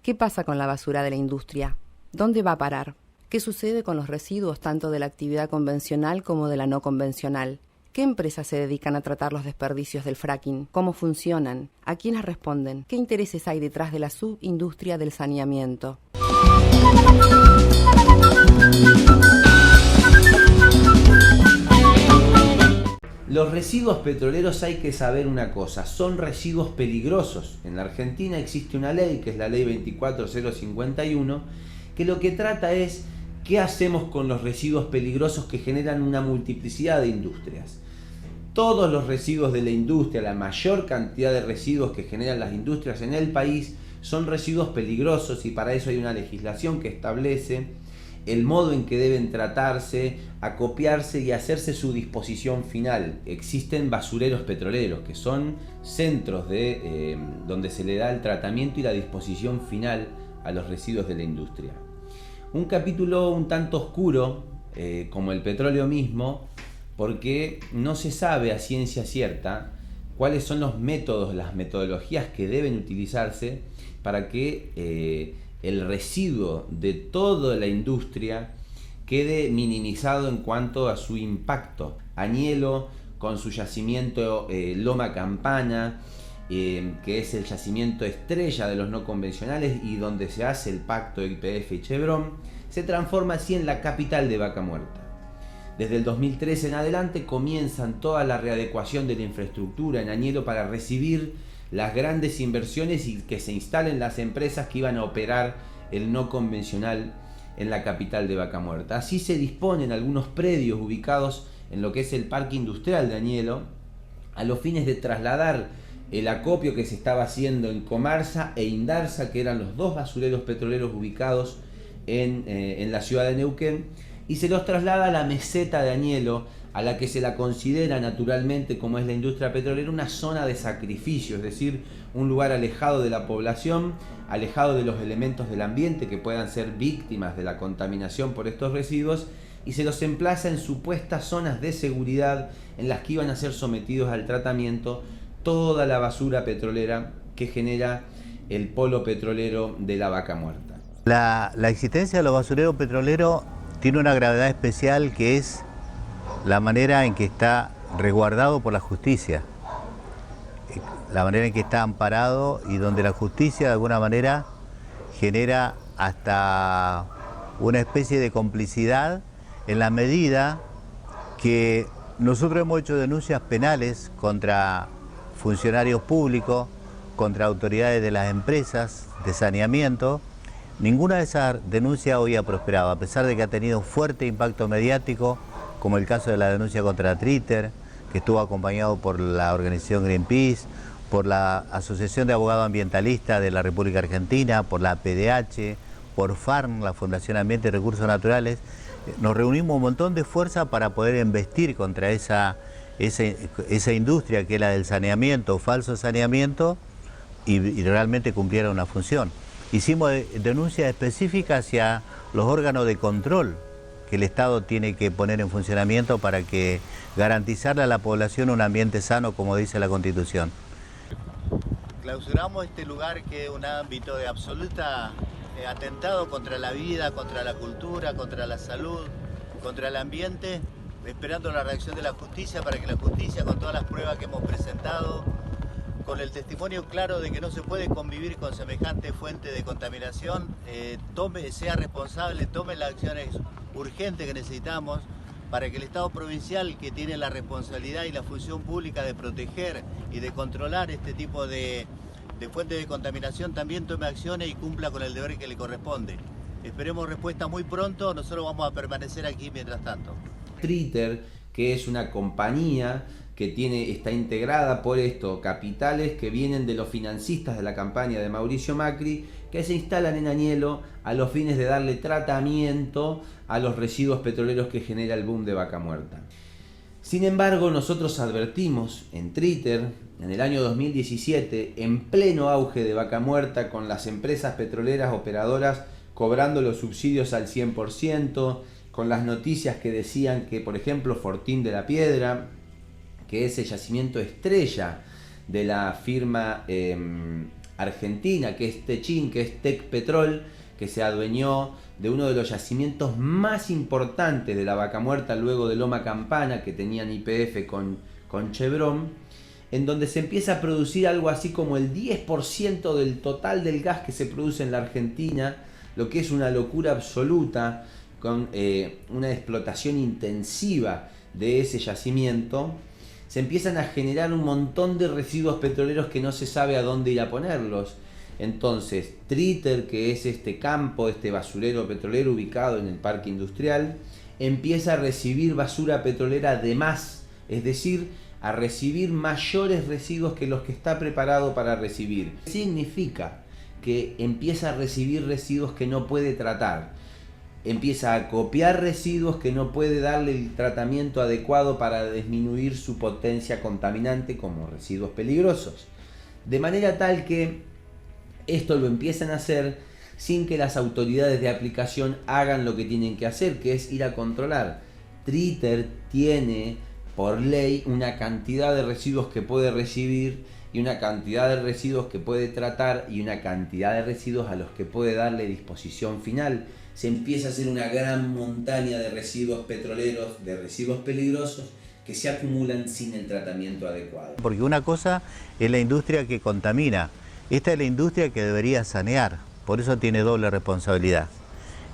¿Qué pasa con la basura de la industria? ¿Dónde va a parar? ¿Qué sucede con los residuos tanto de la actividad convencional como de la no convencional? ¿Qué empresas se dedican a tratar los desperdicios del fracking? ¿Cómo funcionan? ¿A quiénes responden? ¿Qué intereses hay detrás de la subindustria del saneamiento? Los residuos petroleros, hay que saber una cosa, son residuos peligrosos. En la Argentina existe una ley, que es la ley 24051, que lo que trata es qué hacemos con los residuos peligrosos que generan una multiplicidad de industrias. Todos los residuos de la industria, la mayor cantidad de residuos que generan las industrias en el país, son residuos peligrosos, y para eso hay una legislación que establece el modo en que deben tratarse, acopiarse y hacerse su disposición final. Existen basureros petroleros, que son centros donde se le da el tratamiento y la disposición final a los residuos de la industria. Un capítulo un tanto oscuro, como el petróleo mismo, porque no se sabe a ciencia cierta cuáles son los métodos, las metodologías que deben utilizarse para que el residuo de toda la industria quede minimizado en cuanto a su impacto. Añelo, con su yacimiento Loma Campana, que es el yacimiento estrella de los no convencionales y donde se hace el pacto YPF y Chevron, se transforma así en la capital de Vaca Muerta. Desde el 2013 en adelante comienzan toda la readecuación de la infraestructura en Añelo para recibir las grandes inversiones y que se instalen las empresas que iban a operar el no convencional en la capital de Vaca Muerta. Así se disponen algunos predios ubicados en lo que es el parque industrial de Añelo, a los fines de trasladar el acopio que se estaba haciendo en Comarsa e Indarsa, que eran los dos basureros petroleros ubicados en la ciudad de Neuquén, y se los traslada a la meseta de Añelo, a la que se la considera naturalmente, como es la industria petrolera, una zona de sacrificio, es decir, un lugar alejado de la población, alejado de los elementos del ambiente que puedan ser víctimas de la contaminación por estos residuos, y se los emplaza en supuestas zonas de seguridad en las que iban a ser sometidos al tratamiento toda la basura petrolera que genera el polo petrolero de la Vaca Muerta. La existencia de los basureros petroleros tiene una gravedad especial, que es la manera en que está resguardado por la justicia, la manera en que está amparado, y donde la justicia de alguna manera genera hasta una especie de complicidad, en la medida que nosotros hemos hecho denuncias penales contra funcionarios públicos, contra autoridades de las empresas de saneamiento. Ninguna de esas denuncias hoy ha prosperado, a pesar de que ha tenido fuerte impacto mediático, como el caso de la denuncia contra Triter, que estuvo acompañado por la organización Greenpeace, por la Asociación de Abogados Ambientalistas de la República Argentina, por la PDH, por FARN, la Fundación Ambiente y Recursos Naturales. Nos reunimos un montón de fuerza para poder embestir contra esa industria que es la del saneamiento, falso saneamiento, y realmente cumpliera una función. Hicimos denuncias específicas hacia los órganos de control que el Estado tiene que poner en funcionamiento para que garantizarle a la población un ambiente sano, como dice la Constitución. Clausuramos este lugar, que es un ámbito de absoluta atentado contra la vida, contra la cultura, contra la salud, contra el ambiente, esperando la reacción de la justicia, para que la justicia, con todas las pruebas que hemos presentado, con el testimonio claro de que no se puede convivir con semejante fuente de contaminación, sea responsable, tome las acciones urgentes que necesitamos para que el Estado provincial, que tiene la responsabilidad y la función pública de proteger y de controlar este tipo de fuentes de contaminación, también tome acciones y cumpla con el deber que le corresponde. Esperemos respuesta muy pronto. Nosotros vamos a permanecer aquí mientras tanto. Triter, que es una compañía que está integrada por capitales que vienen de los financistas de la campaña de Mauricio Macri, que se instalan en Añelo a los fines de darle tratamiento a los residuos petroleros que genera el boom de Vaca Muerta. Sin embargo, nosotros advertimos en Triter, en el año 2017, en pleno auge de Vaca Muerta, con las empresas petroleras operadoras cobrando los subsidios al 100%, con las noticias que decían que, por ejemplo, Fortín de la Piedra, que es el yacimiento estrella de la firma Argentina, que es Techin, que es Tecpetrol, que se adueñó de uno de los yacimientos más importantes de la Vaca Muerta, luego de Loma Campana, que tenían YPF con Chevron, en donde se empieza a producir algo así como el 10% del total del gas que se produce en la Argentina, lo que es una locura absoluta, con una explotación intensiva de ese yacimiento. Se empiezan a generar un montón de residuos petroleros que no se sabe a dónde ir a ponerlos. Entonces, Tritter, que es este campo, este basurero petrolero ubicado en el parque industrial, empieza a recibir basura petrolera de más, es decir, a recibir mayores residuos que los que está preparado para recibir. Significa que empieza a recibir residuos que no puede tratar, empieza a copiar residuos que no puede darle el tratamiento adecuado para disminuir su potencia contaminante como residuos peligrosos. De manera tal que esto lo empiezan a hacer sin que las autoridades de aplicación hagan lo que tienen que hacer, que es ir a controlar. Tritter tiene por ley una cantidad de residuos que puede recibir y una cantidad de residuos que puede tratar y una cantidad de residuos a los que puede darle disposición final. Se empieza a hacer una gran montaña de residuos petroleros, de residuos peligrosos que se acumulan sin el tratamiento adecuado. Porque una cosa es la industria que contamina, esta es la industria que debería sanear, por eso tiene doble responsabilidad.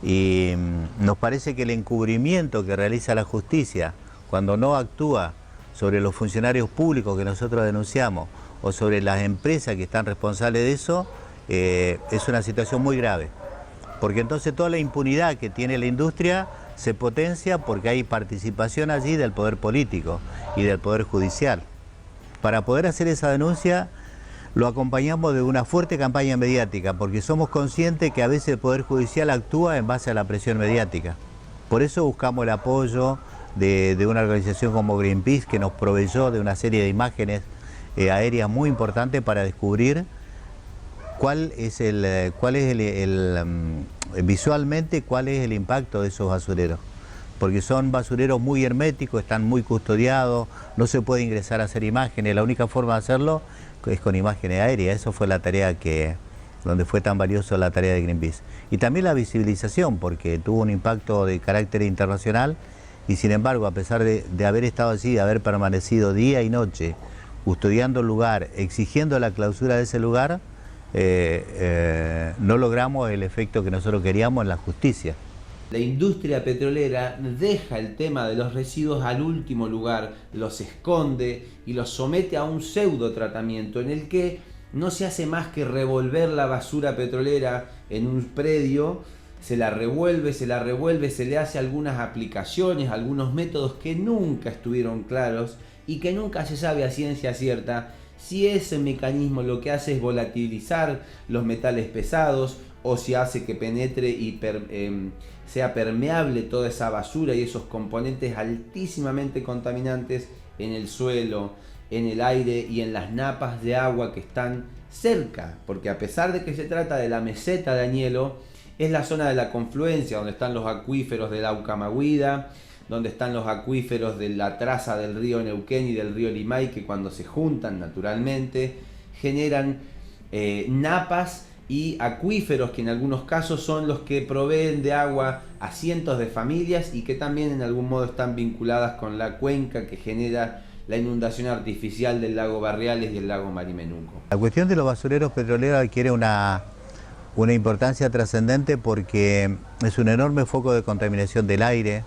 Y nos parece que el encubrimiento que realiza la justicia cuando no actúa sobre los funcionarios públicos que nosotros denunciamos o sobre las empresas que están responsables de eso, es una situación muy grave. Porque entonces toda la impunidad que tiene la industria se potencia porque hay participación allí del poder político y del poder judicial. Para poder hacer esa denuncia lo acompañamos de una fuerte campaña mediática, porque somos conscientes que a veces el Poder Judicial actúa en base a la presión mediática. Por eso buscamos el apoyo de una organización como Greenpeace, que nos proveyó de una serie de imágenes aéreas muy importantes para descubrir visualmente cuál es el impacto de esos basureros. Porque son basureros muy herméticos, están muy custodiados, no se puede ingresar a hacer imágenes, la única forma de hacerlo es con imágenes aéreas. Eso fue la tarea donde fue tan valioso la tarea de Greenpeace. Y también la visibilización, porque tuvo un impacto de carácter internacional y sin embargo, a pesar de haber estado allí, de haber permanecido día y noche custodiando el lugar, exigiendo la clausura de ese lugar, no logramos el efecto que nosotros queríamos en la justicia. La industria petrolera deja el tema de los residuos al último lugar, los esconde y los somete a un pseudo tratamiento en el que no se hace más que revolver la basura petrolera en un predio, se la revuelve, se le hace algunas aplicaciones, algunos métodos que nunca estuvieron claros y que nunca se sabe a ciencia cierta si ese mecanismo lo que hace es volatilizar los metales pesados o si hace que penetre y sea permeable toda esa basura y esos componentes altísimamente contaminantes en el suelo, en el aire y en las napas de agua que están cerca, porque a pesar de que se trata de la meseta de Añelo, es la zona de la confluencia donde están los acuíferos de la Ucamahuida, donde están los acuíferos de la traza del río Neuquén y del río Limay, que cuando se juntan naturalmente generan napas y acuíferos que en algunos casos son los que proveen de agua a cientos de familias y que también en algún modo están vinculadas con la cuenca que genera la inundación artificial del lago Barriales y el lago Marimenuco. La cuestión de los basureros petroleros adquiere una importancia trascendente porque es un enorme foco de contaminación del aire,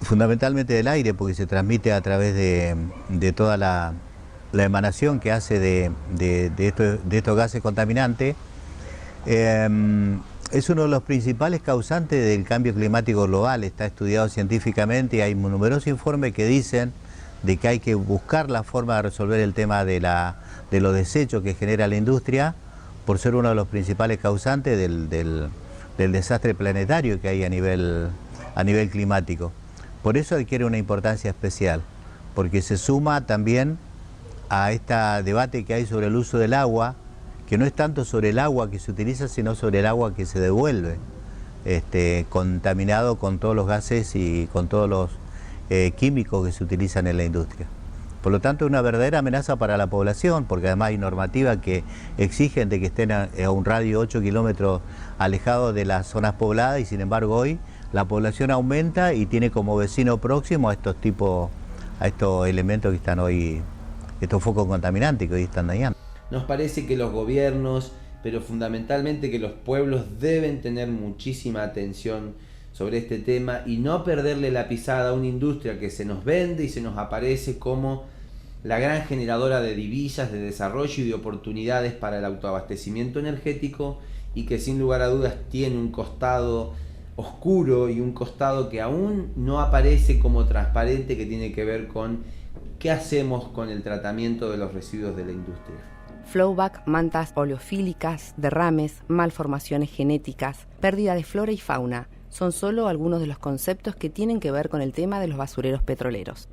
fundamentalmente del aire, porque se transmite a través de toda la emanación que hace de estos gases contaminantes. Es uno de los principales causantes del cambio climático global, está estudiado científicamente y hay numerosos informes que dicen de que hay que buscar la forma de resolver el tema de los desechos que genera la industria, por ser uno de los principales causantes del desastre planetario que hay a nivel climático. Por eso adquiere una importancia especial, porque se suma también a este debate que hay sobre el uso del agua, que no es tanto sobre el agua que se utiliza, sino sobre el agua que se devuelve, contaminado con todos los gases y con todos los químicos que se utilizan en la industria. Por lo tanto, es una verdadera amenaza para la población, porque además hay normativas que exigen de que estén a un radio de 8 kilómetros alejados de las zonas pobladas, y sin embargo hoy la población aumenta y tiene como vecino próximo a estos elementos que están hoy, estos focos contaminantes que hoy están dañando. Nos parece que los gobiernos, pero fundamentalmente que los pueblos, deben tener muchísima atención sobre este tema y no perderle la pisada a una industria que se nos vende y se nos aparece como la gran generadora de divisas, de desarrollo y de oportunidades para el autoabastecimiento energético, y que sin lugar a dudas tiene un costado oscuro y un costado que aún no aparece como transparente, que tiene que ver con qué hacemos con el tratamiento de los residuos de la industria. Flowback, mantas oleofílicas, derrames, malformaciones genéticas, pérdida de flora y fauna son solo algunos de los conceptos que tienen que ver con el tema de los basureros petroleros.